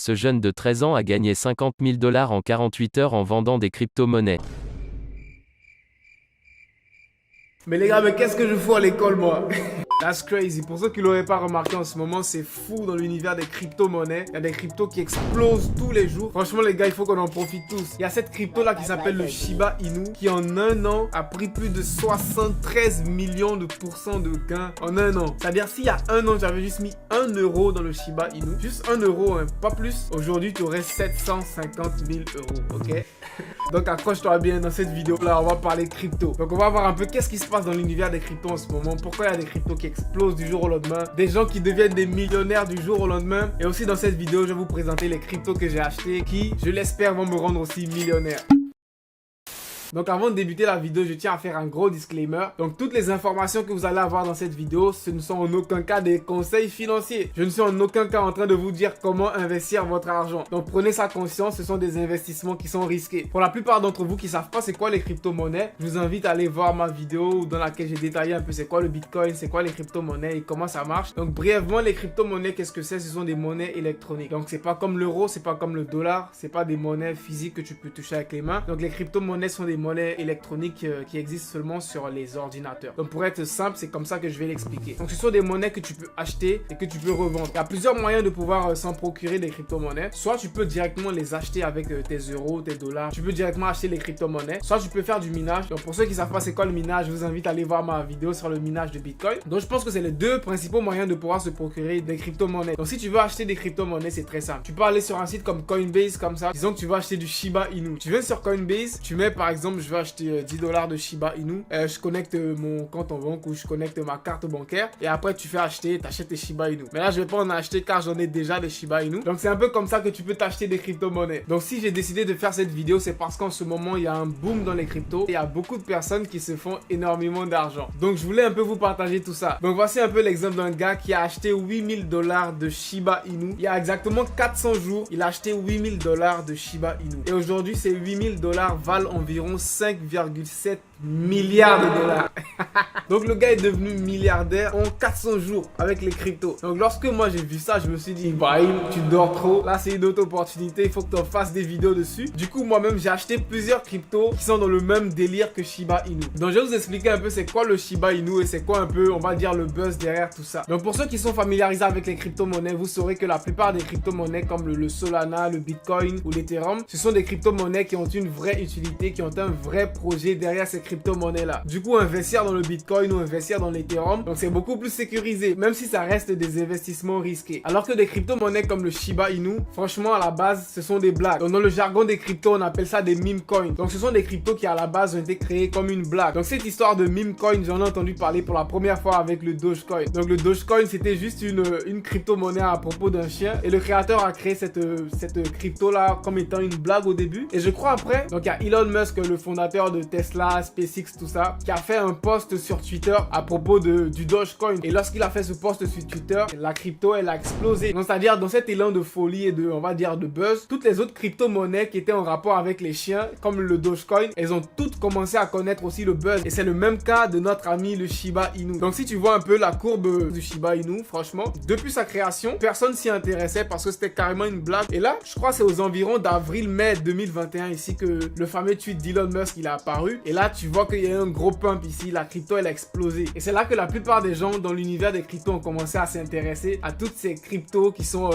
ce jeune de 13 ans a gagné 50 000 $ en 48 heures en vendant des crypto-monnaies. Mais les gars, mais qu'est-ce que je fous à l'école, moi? That's crazy. Pour ceux qui l'auraient pas remarqué en ce moment, c'est fou dans l'univers des crypto-monnaies. Il y a des cryptos qui explosent tous les jours. Franchement, les gars, il faut qu'on en profite tous. Il y a cette crypto-là qui s'appelle le Shiba Inu, qui en un an a pris plus de 73 millions de pourcents de gains en un an. C'est-à-dire, s'il y a un an, j'avais juste mis 1 euro dans le Shiba Inu, juste 1 euro, hein, pas plus, aujourd'hui, tu aurais 750 000 €, ok? Donc, accroche-toi bien dans cette vidéo-là, on va parler crypto. Donc, on va voir un peu qu'est-ce qui se passe dans l'univers des cryptos en ce moment. Pourquoi il y a des cryptos qui explosent du jour au lendemain, des gens qui deviennent des millionnaires du jour au lendemain. Et aussi dans cette vidéo, je vais vous présenter les cryptos que j'ai achetés qui, je l'espère, vont me rendre aussi millionnaire. Donc avant de débuter la vidéo, je tiens à faire un gros disclaimer. Donc toutes les informations que vous allez avoir dans cette vidéo, ce ne sont en aucun cas des conseils financiers. Je ne suis en aucun cas en train de vous dire comment investir votre argent. Donc prenez ça conscience, ce sont des investissements qui sont risqués. Pour la plupart d'entre vous qui ne savent pas c'est quoi les crypto-monnaies, je vous invite à aller voir ma vidéo dans laquelle j'ai détaillé un peu c'est quoi le Bitcoin, c'est quoi les crypto-monnaies et comment ça marche. Donc brièvement, les crypto-monnaies, qu'est-ce que c'est? Ce sont des monnaies électroniques. Donc c'est pas comme l'euro, c'est pas comme le dollar, c'est pas des monnaies physiques que tu peux toucher avec les mains. Donc les crypto-monnaies sont des monnaies électroniques qui existent seulement sur les ordinateurs. Donc pour être simple, c'est comme ça que je vais l'expliquer. Donc ce sont des monnaies que tu peux acheter et que tu peux revendre. Il y a plusieurs moyens de pouvoir s'en procurer des crypto-monnaies. Soit tu peux directement les acheter avec tes euros, tes dollars. Tu peux directement acheter les crypto-monnaies. Soit tu peux faire du minage. Donc pour ceux qui ne savent pas c'est quoi le minage, je vous invite à aller voir ma vidéo sur le minage de Bitcoin. Donc je pense que c'est les deux principaux moyens de pouvoir se procurer des crypto-monnaies. Donc si tu veux acheter des crypto-monnaies, c'est très simple. Tu peux aller sur un site comme Coinbase comme ça. Disons que tu veux acheter du Shiba Inu. Tu viens sur Coinbase, tu mets par exemple, je veux acheter 10 $ de Shiba Inu. Je connecte mon compte en banque ou je connecte ma carte bancaire et après tu fais acheter, t'achètes tes Shiba Inu. Mais là je vais pas en acheter car j'en ai déjà des Shiba Inu. Donc c'est un peu comme ça que tu peux t'acheter des crypto-monnaies. Donc si j'ai décidé de faire cette vidéo, c'est parce qu'en ce moment il y a un boom dans les cryptos. Il y a beaucoup de personnes qui se font énormément d'argent. Donc je voulais un peu vous partager tout ça. Donc voici un peu l'exemple d'un gars qui a acheté 8000 $ de Shiba Inu. Il y a exactement 400 jours, il a acheté 8000 $ de Shiba Inu. Et aujourd'hui ces 8000 $ valent environ 5,7 milliards de dollars. Donc le gars est devenu milliardaire en 400 jours avec les cryptos. Donc lorsque moi j'ai vu ça, je me suis dit Ibrahim, tu dors trop. Là c'est une autre opportunité, il faut que tu en fasses des vidéos dessus. Du coup moi-même j'ai acheté plusieurs cryptos qui sont dans le même délire que Shiba Inu. Donc je vais vous expliquer un peu c'est quoi le Shiba Inu et c'est quoi un peu, on va dire, le buzz derrière tout ça. Donc pour ceux qui sont familiarisés avec les crypto-monnaies, vous saurez que la plupart des crypto-monnaies comme le Solana, le Bitcoin ou l'Ethereum, ce sont des crypto-monnaies qui ont une vraie utilité, qui ont un vrai projet derrière ces crypto-monnaies là. Du coup investir dans le Bitcoin ou investir dans l'Ethereum, donc c'est beaucoup plus sécurisé, même si ça reste des investissements risqués. Alors que des crypto-monnaies comme le Shiba Inu, franchement à la base ce sont des blagues. Donc dans le jargon des cryptos on appelle ça des meme coins. Donc ce sont des cryptos qui à la base ont été créés comme une blague. Donc cette histoire de meme coin, j'en ai entendu parler pour la première fois avec le Dogecoin. Donc le Dogecoin c'était juste une crypto-monnaie à propos d'un chien et le créateur a créé cette crypto là comme étant une blague au début. Et je crois après, donc il y a Elon Musk, le fondateur de Tesla, SpaceX, tout ça, qui a fait un post sur Twitter à propos du Dogecoin. Et lorsqu'il a fait ce post sur Twitter, la crypto elle a explosé. Donc c'est-à-dire dans cet élan de folie et de, on va dire, de buzz, toutes les autres crypto-monnaies qui étaient en rapport avec les chiens, comme le Dogecoin, elles ont toutes commencé à connaître aussi le buzz. Et c'est le même cas de notre ami le Shiba Inu. Donc si tu vois un peu la courbe du Shiba Inu, franchement, depuis sa création, personne s'y intéressait parce que c'était carrément une blague. Et là, je crois que c'est aux environs d'avril-mai 2021 ici que le fameux tweet d'Elon Musk il a apparu. Et là, tu vois qu'il y a un gros pump ici, la crypto elle a explosé. Et c'est là que la plupart des gens dans l'univers des cryptos ont commencé à s'intéresser à toutes ces cryptos qui sont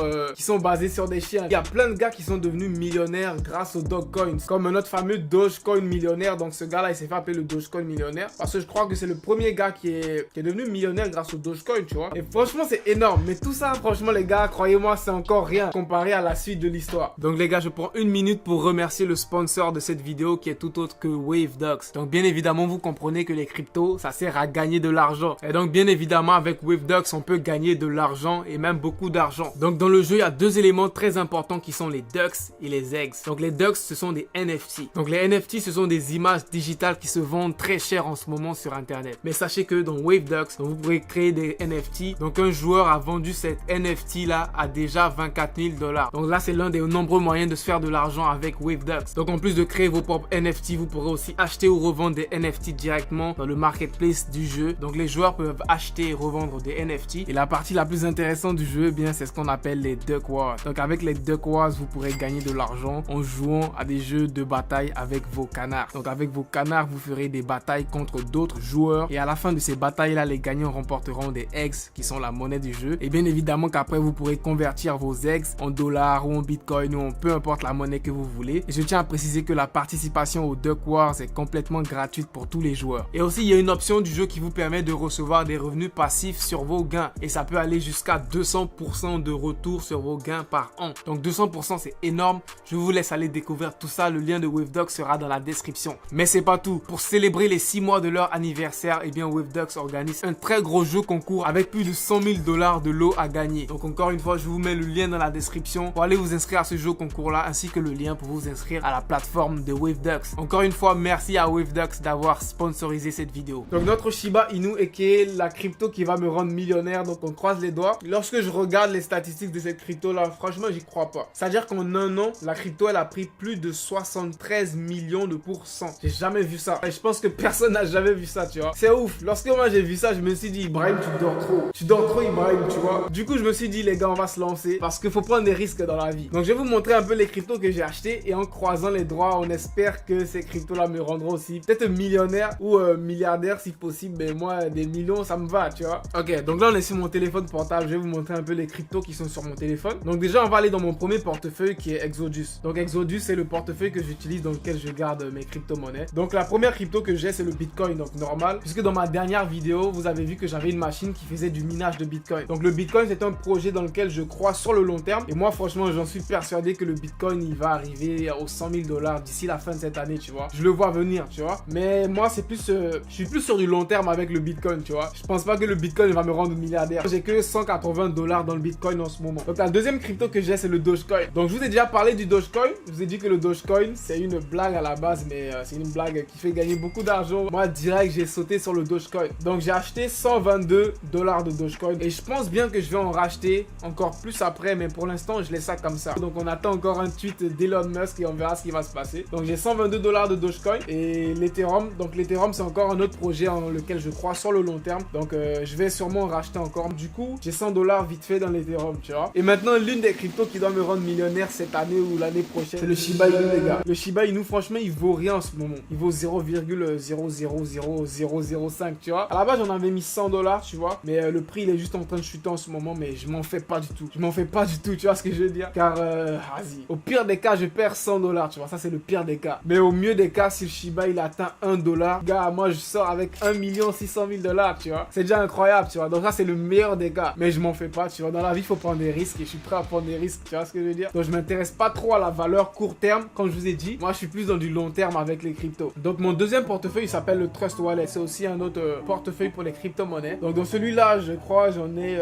basées sur des chiens. Il y a plein de gars qui sont devenus millionnaires grâce aux Dogecoins, comme notre fameux Dogecoin millionnaire. Donc ce gars là il s'est fait appeler le Dogecoin millionnaire parce que je crois que c'est le premier gars qui est devenu millionnaire grâce au Dogecoin, tu vois. Et franchement c'est énorme. Mais tout ça franchement les gars, croyez-moi c'est encore rien comparé à la suite de l'histoire. Donc les gars, je prends une minute pour remercier le sponsor de cette vidéo qui est tout autre que WaveDogs. Donc bien évidemment vous comprenez que les cryptos ça sert à gagner de l'argent. Et donc bien évidemment avec WaveDogs on peut gagner de l'argent et même beaucoup d'argent. Donc dans le jeu il y a deux éléments très importants qui sont les ducks et les eggs. Donc les ducks ce sont des NFT. Donc les NFT ce sont des images digitales qui se vendent très cher en ce moment sur internet. Mais sachez que dans WaveDogs vous pourrez créer des NFT. Donc un joueur a vendu cette NFT là à déjà 24 000 $. Donc là c'est l'un des nombreux moyens de se faire de l'argent avec WaveDogs. Donc en plus de créer vos propres NFT, vous pourrez aussi acheter ou revendre vendent des NFT directement dans le marketplace du jeu. Donc les joueurs peuvent acheter et revendre des NFT. Et la partie la plus intéressante du jeu, eh bien, c'est ce qu'on appelle les Duck Wars. Donc avec les Duck Wars, vous pourrez gagner de l'argent en jouant à des jeux de bataille avec vos canards. Donc avec vos canards, vous ferez des batailles contre d'autres joueurs. Et à la fin de ces batailles-là, les gagnants remporteront des eggs qui sont la monnaie du jeu. Et bien évidemment qu'après, vous pourrez convertir vos eggs en dollars ou en bitcoin ou en peu importe la monnaie que vous voulez. Et je tiens à préciser que la participation aux Duck Wars est complètement gratuite pour tous les joueurs. Et aussi, il y a une option du jeu qui vous permet de recevoir des revenus passifs sur vos gains. Et ça peut aller jusqu'à 200% de retour sur vos gains par an. Donc 200% c'est énorme. Je vous laisse aller découvrir tout ça. Le lien de WaveDucks sera dans la description. Mais c'est pas tout. Pour célébrer les 6 mois de leur anniversaire, eh bien WaveDucks organise un très gros jeu concours avec plus de 100 000 $ de lot à gagner. Donc encore une fois, je vous mets le lien dans la description pour aller vous inscrire à ce jeu concours là, ainsi que le lien pour vous inscrire à la plateforme de WaveDucks. Encore une fois, merci à WaveDucks d'avoir sponsorisé cette vidéo. Donc notre Shiba Inu est qui est la crypto qui va me rendre millionnaire, donc on croise les doigts. Lorsque je regarde les statistiques de cette crypto là, franchement j'y crois pas. C'est-à-dire qu'en un an, la crypto elle a pris plus de 73 millions de pourcents. J'ai jamais vu ça. Et je pense que personne n'a jamais vu ça, tu vois. C'est ouf. Lorsque moi j'ai vu ça, je me suis dit, Ibrahim, tu dors trop. Tu dors trop, Ibrahim, tu vois. Du coup, je me suis dit, les gars, on va se lancer parce qu'il faut prendre des risques dans la vie. Donc je vais vous montrer un peu les cryptos que j'ai achetés et en croisant les doigts, on espère que ces cryptos là me rendront aussi peut-être millionnaire ou milliardaire si possible. Mais moi, des millions, ça me va, tu vois. Ok, donc là on est sur mon téléphone portable. Je vais vous montrer un peu les cryptos qui sont sur mon téléphone. Donc déjà, on va aller dans mon premier portefeuille qui est Exodus. Donc Exodus, c'est le portefeuille que j'utilise dans lequel je garde mes crypto-monnaies. Donc la première crypto que j'ai, c'est le Bitcoin, donc normal. Puisque dans ma dernière vidéo, vous avez vu que j'avais une machine qui faisait du minage de Bitcoin. Donc le Bitcoin, c'est un projet dans lequel je crois sur le long terme. Et moi, franchement, j'en suis persuadé que le Bitcoin, il va arriver aux 100 000 $ d'ici la fin de cette année, tu vois. Je le vois venir, tu vois. Mais moi, c'est plus, je suis plus sur du long terme avec le Bitcoin, tu vois. Je pense pas que le Bitcoin va me rendre milliardaire. J'ai que 180 $ dans le Bitcoin en ce moment. Donc la deuxième crypto que j'ai, c'est le Dogecoin. Donc je vous ai déjà parlé du Dogecoin. Je vous ai dit que le Dogecoin, c'est une blague à la base, mais c'est une blague qui fait gagner beaucoup d'argent. Moi, direct, j'ai sauté sur le Dogecoin. Donc j'ai acheté 122 $ de Dogecoin. Et je pense bien que je vais en racheter encore plus après, mais pour l'instant, je laisse ça comme ça. Donc on attend encore un tweet d'Elon Musk et on verra ce qui va se passer. Donc j'ai 122 $ de Dogecoin et l'Ethereum. Donc l'Ethereum, c'est encore un autre projet en lequel je crois sur le long terme. Donc je vais sûrement en racheter encore. Du coup, j'ai 100 $ vite fait dans l'Ethereum, tu vois. Et maintenant, l'une des cryptos qui doit me rendre millionnaire cette année ou l'année prochaine, c'est le Shiba Inu, les gars. Le Shiba Inu, franchement, il vaut rien en ce moment. Il vaut 0,000005, tu vois. À la base, j'en avais mis 100 $, tu vois. Mais le prix, il est juste en train de chuter en ce moment. Mais je m'en fais pas du tout. Je m'en fais pas du tout, tu vois ce que je veux dire. Car, vas-y. Au pire des cas, je perds 100 $, tu vois. Ça, c'est le pire des cas. Mais au mieux des cas, si le Shiba, il atteint 1 $, gars, moi, je sors avec 1 600 000 $, tu vois. C'est déjà incroyable, tu vois. Donc ça, c'est le meilleur des cas. Mais je m'en fais pas, tu vois. Dans la vie, il faut prendre des risques. Et je suis prêt à prendre des risques, tu vois ce que je veux dire. Donc, je m'intéresse pas trop à la valeur court terme, comme je vous ai dit. Moi, je suis plus dans du long terme avec les cryptos. Donc, mon deuxième portefeuille, il s'appelle le Trust Wallet. C'est aussi un autre portefeuille pour les crypto-monnaies. Donc, dans celui-là, je crois, j'en ai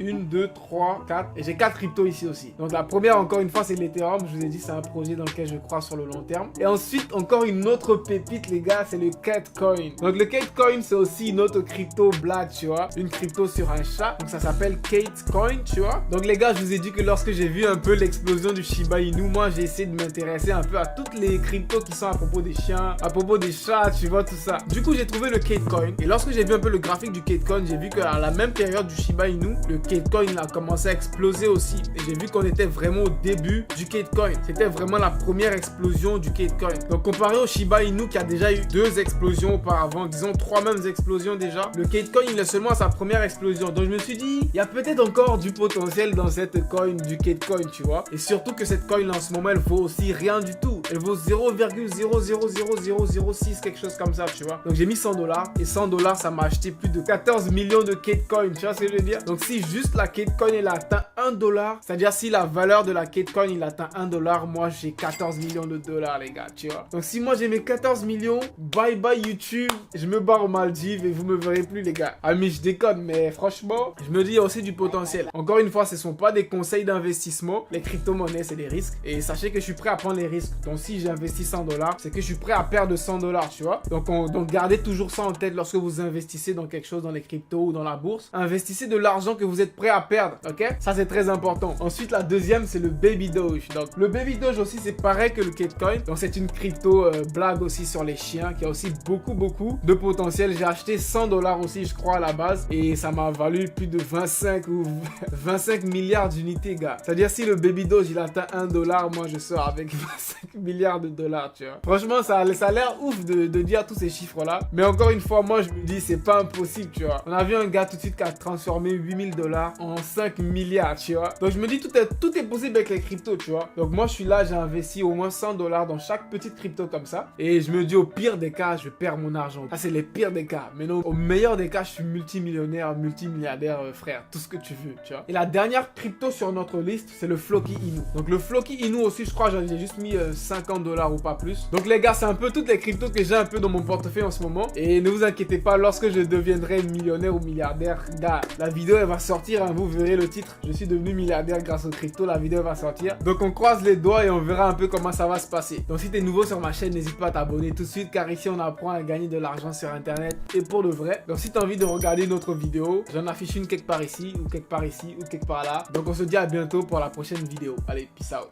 1, 2, 3, 4. Et j'ai 4 cryptos ici aussi. Donc, la première, encore une fois, c'est l'Ethereum. Je vous ai dit, c'est un projet dans lequel je crois sur le long terme. Et ensuite, encore une autre pépite, les gars, c'est le Katecoin. Donc, le Katecoin, c'est aussi une autre crypto blague, tu vois. Une crypto sur un chat. Donc, ça s'appelle Katecoin, tu vois. Donc, les gars, je vous ai dit que lorsque j'ai vu un peu l'explosion du Shiba Inu, moi, j'ai essayé de m'intéresser un peu à toutes les cryptos qui sont à propos des chiens, à propos des chats, tu vois, tout ça. Du coup, j'ai trouvé le Katecoin. Et lorsque j'ai vu un peu le graphique du Katecoin, j'ai vu qu'à la même période du Shiba Inu, le Katecoin a commencé à exploser aussi. Et j'ai vu qu'on était vraiment au début du Katecoin. C'était vraiment la première explosion du Katecoin. Donc, comparé au Shiba Inu qui a déjà eu 2 explosions auparavant, disons 3 mêmes explosions déjà, le Katecoin, il est seulement à sa première explosion. Donc, je me suis dit, il y a peut-être encore du potentiel dans cette coin du Katecoin, tu vois. Et surtout que cette coin là en ce moment, elle vaut aussi rien du tout. Elle vaut 0,000006, quelque chose comme ça, tu vois. Donc j'ai mis 100 $. Et 100 $, ça m'a acheté plus de 14 millions de Katecoin, tu vois ce que je veux dire. Donc si juste la Katecoin, elle atteint 1 $, c'est-à-dire si la valeur de la Katecoin, il atteint 1 $, moi j'ai 14 millions de dollars, les gars, tu vois. Donc si moi j'ai mes 14 millions, bye bye YouTube, je me barre aux Maldives et vous me verrez plus, les gars. Ah mais je déconne, mais franchement, je me dis il y a aussi du potentiel. Encore une fois, ce sont pas des conseils d'investissement. Les crypto-monnaies, c'est des risques. Et sachez que je suis prêt à prendre les risques. Donc si j'investis 100 $, c'est que je suis prêt à perdre 100 $, tu vois. Donc gardez toujours ça en tête lorsque vous investissez dans quelque chose, dans les cryptos ou dans la bourse. Investissez de l'argent que vous êtes prêt à perdre, ok. Ça, c'est très important. Ensuite, la deuxième, c'est le Baby Doge. Donc le Baby Doge aussi, c'est pareil que le Katecoin. Donc c'est une crypto blague aussi sur les chien qui a aussi beaucoup de potentiel. J'ai acheté 100 $ aussi, je crois, à la base. Et ça m'a valu plus de 25 ou 25 milliards d'unités, gars. C'est-à-dire, si le Baby Doge, il atteint 1 $, moi, je sors avec 25 milliards de dollars, tu vois. Franchement, ça a l'air ouf de dire tous ces chiffres-là. Mais encore une fois, moi, je me dis, c'est pas impossible, tu vois. On a vu un gars tout de suite qui a transformé 8000 $ en 5 milliards, tu vois. Donc, je me dis, tout est possible avec les cryptos, tu vois. Donc, moi, je suis là, j'ai investi au moins 100 $ dans chaque petite crypto comme ça. Et je me dis, au pire des cas, je perds mon argent. Ça, c'est les pires des cas. Mais non, au meilleur des cas, je suis multimillionnaire, multimilliardaire, frère. Tout ce que tu veux, tu vois. Et la dernière crypto sur notre liste, c'est le Floki Inu. Donc, le Floki Inu aussi, je crois, j'ai juste mis 50 $ ou pas plus. Donc, les gars, c'est un peu toutes les cryptos que j'ai un peu dans mon portefeuille en ce moment. Et ne vous inquiétez pas, lorsque je deviendrai millionnaire ou milliardaire, gars, la vidéo, elle va sortir, hein, vous verrez le titre. Je suis devenu milliardaire grâce aux cryptos, la vidéo va sortir. Donc, on croise les doigts et on verra un peu comment ça va se passer. Donc, si tu es nouveau sur ma chaîne, n'hésite pas à t'abonner tout de suite, car ici, on apprend à gagner de l'argent sur Internet et pour de vrai. Donc, si tu as envie de regarder une autre vidéo, j'en affiche une quelque part ici, ou quelque part ici, ou quelque part là. Donc, on se dit à bientôt pour la prochaine vidéo. Allez, peace out.